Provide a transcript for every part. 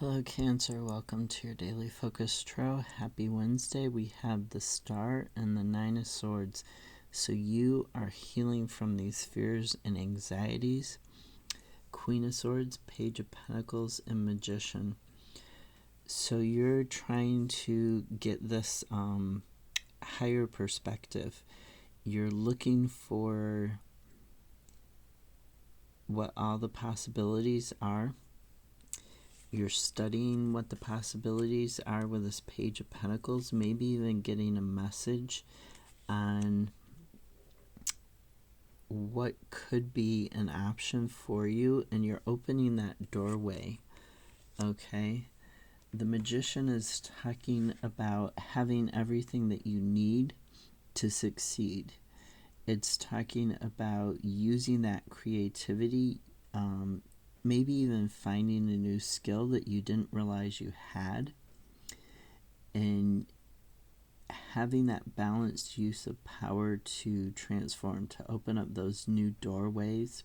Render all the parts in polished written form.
Hello, Cancer. Welcome to your daily focus tarot. Happy Wednesday. We have the Star and the Nine of Swords. So you are healing from these fears and anxieties. Queen of Swords, Page of Pentacles, and Magician. So you're trying to get this higher perspective. You're looking for what all the possibilities are. You're studying what the possibilities are with this Page of Pentacles, maybe even getting a message on what could be an option for you, and you're opening that doorway. Okay, the Magician is talking about having everything that you need to succeed. It's talking about using that creativity, maybe even finding a new skill that you didn't realize you had, and having that balanced use of power to transform, to open up those new doorways.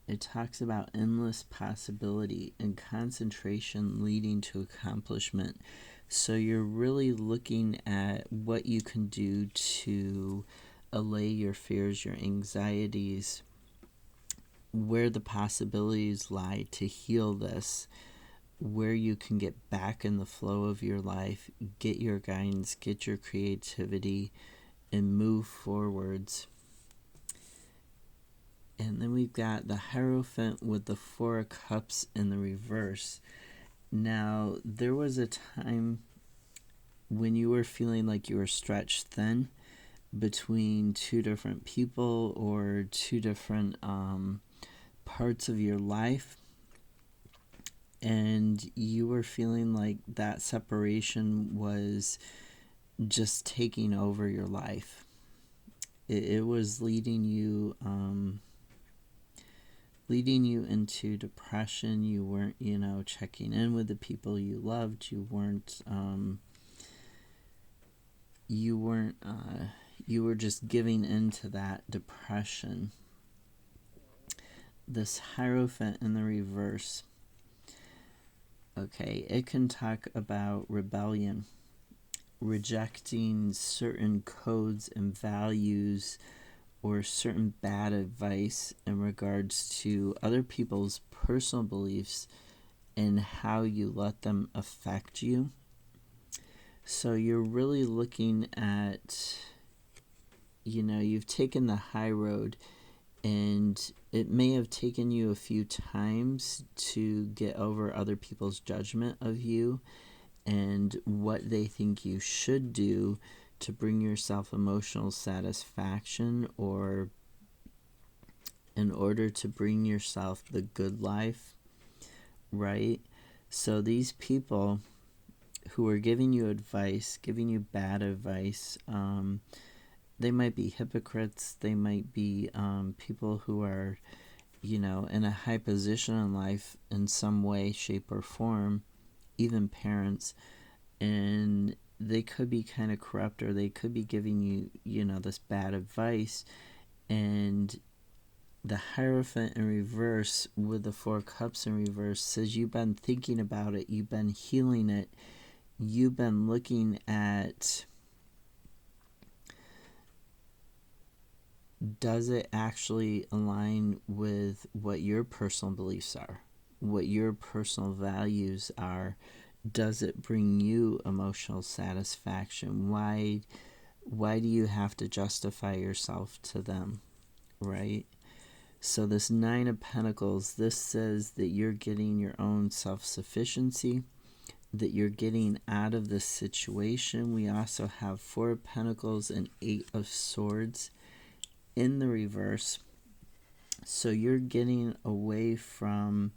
It talks about endless possibility and concentration leading to accomplishment. So you're really looking at what you can do to allay your fears, your anxieties, where the possibilities lie to heal this, where you can get back in the flow of your life, get your guidance, get your creativity, and move forwards. And then we've got the Hierophant with the Four of Cups in the reverse. Now, there was a time when you were feeling like you were stretched thin between two different people or two different parts of your life, and you were feeling like that separation was just taking over your life. It was leading you into depression. You weren't, checking in with the people you loved. You were just giving into that depression. This Hierophant in the reverse. Okay, it can talk about rebellion, rejecting certain codes and values or certain bad advice in regards to other people's personal beliefs and how you let them affect you. So you're really looking at, you've taken the high road, and it may have taken you a few times to get over other people's judgment of you and what they think you should do to bring yourself emotional satisfaction, or in order to bring yourself the good life, right? So these people who are giving you advice, giving you bad advice, they might be hypocrites. They might be people who are, in a high position in life in some way, shape, or form, even parents, and they could be kind of corrupt, or they could be giving you, this bad advice. And the Hierophant in reverse with the Four Cups in reverse says you've been thinking about it, you've been healing it, you've been looking at, does it actually align with what your personal beliefs are, what your personal values are? Does it bring you emotional satisfaction? Why do you have to justify yourself to them, right? So this Nine of Pentacles, this says that you're getting your own self-sufficiency, that you're getting out of this situation. We also have Four of Pentacles and Eight of Swords in the reverse. So you're getting away from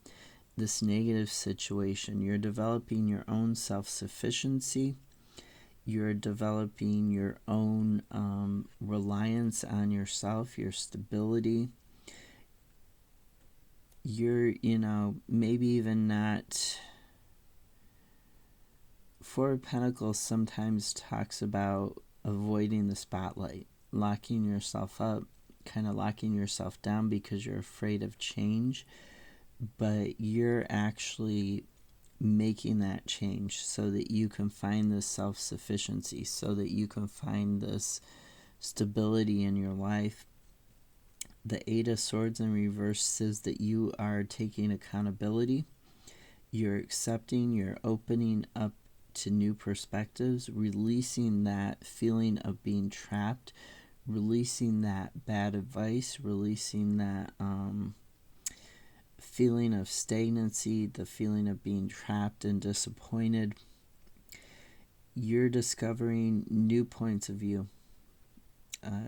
this negative situation. You're developing your own self-sufficiency. You're developing your own reliance on yourself, your stability. You're, maybe even not. Four of Pentacles sometimes talks about avoiding the spotlight, locking yourself up, kind of locking yourself down because you're afraid of change. but you're actually making that change so that you can find this self-sufficiency, so that you can find this stability in your life. The Eight of Swords in reverse says that you are taking accountability, you're accepting, you're opening up to new perspectives, releasing that feeling of being trapped, releasing that bad advice, releasing that feeling of stagnancy, the feeling of being trapped and disappointed. You're discovering new points of view.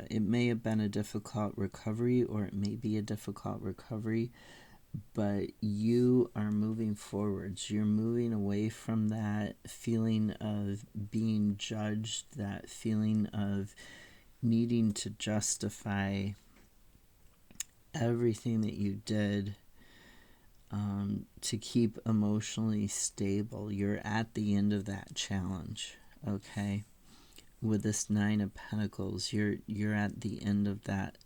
It may have been a difficult recovery, or it may be a difficult recovery, but you are moving forwards. You're moving away from that feeling of being judged, that feeling of needing to justify everything that you did to keep emotionally stable. You're at the end of that challenge, okay? With this Nine of Pentacles, you're at the end of that.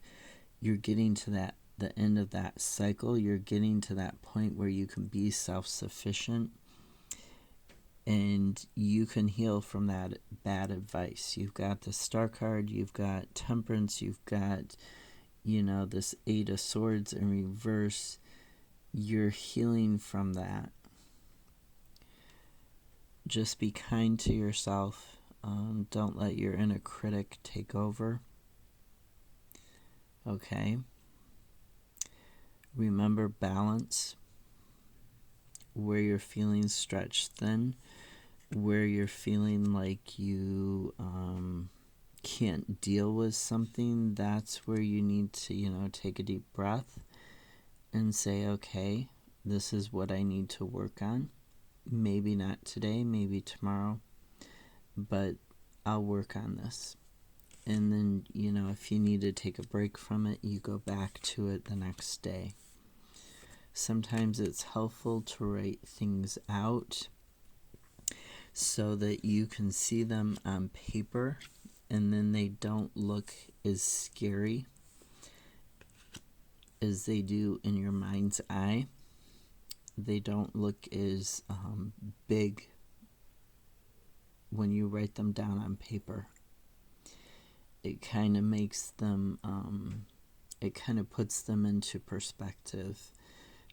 You're getting to the end of that cycle. You're getting to that point where you can be self-sufficient and you can heal from that bad advice. You've got the Star card, you've got Temperance, you've got, this Eight of Swords in reverse. You're healing from that. Just be kind to yourself. Don't let your inner critic take over. Okay? Remember balance. Where you're feeling stretched thin, where you're feeling like you can't deal with something, that's where you need to, take a deep breath and say, okay, this is what I need to work on. Maybe not today, maybe tomorrow, but I'll work on this. And then, if you need to take a break from it, you go back to it the next day. Sometimes it's helpful to write things out so that you can see them on paper and then they don't look as scary as they do in your mind's eye. They don't look as big when you write them down on paper. It kind of makes them, it kind of puts them into perspective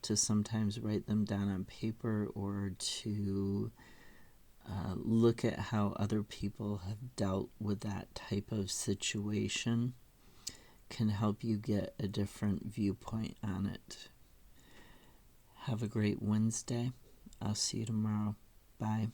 to sometimes write them down on paper, or to look at how other people have dealt with that type of situation can help you get a different viewpoint on it. Have a great Wednesday. I'll see you tomorrow. Bye.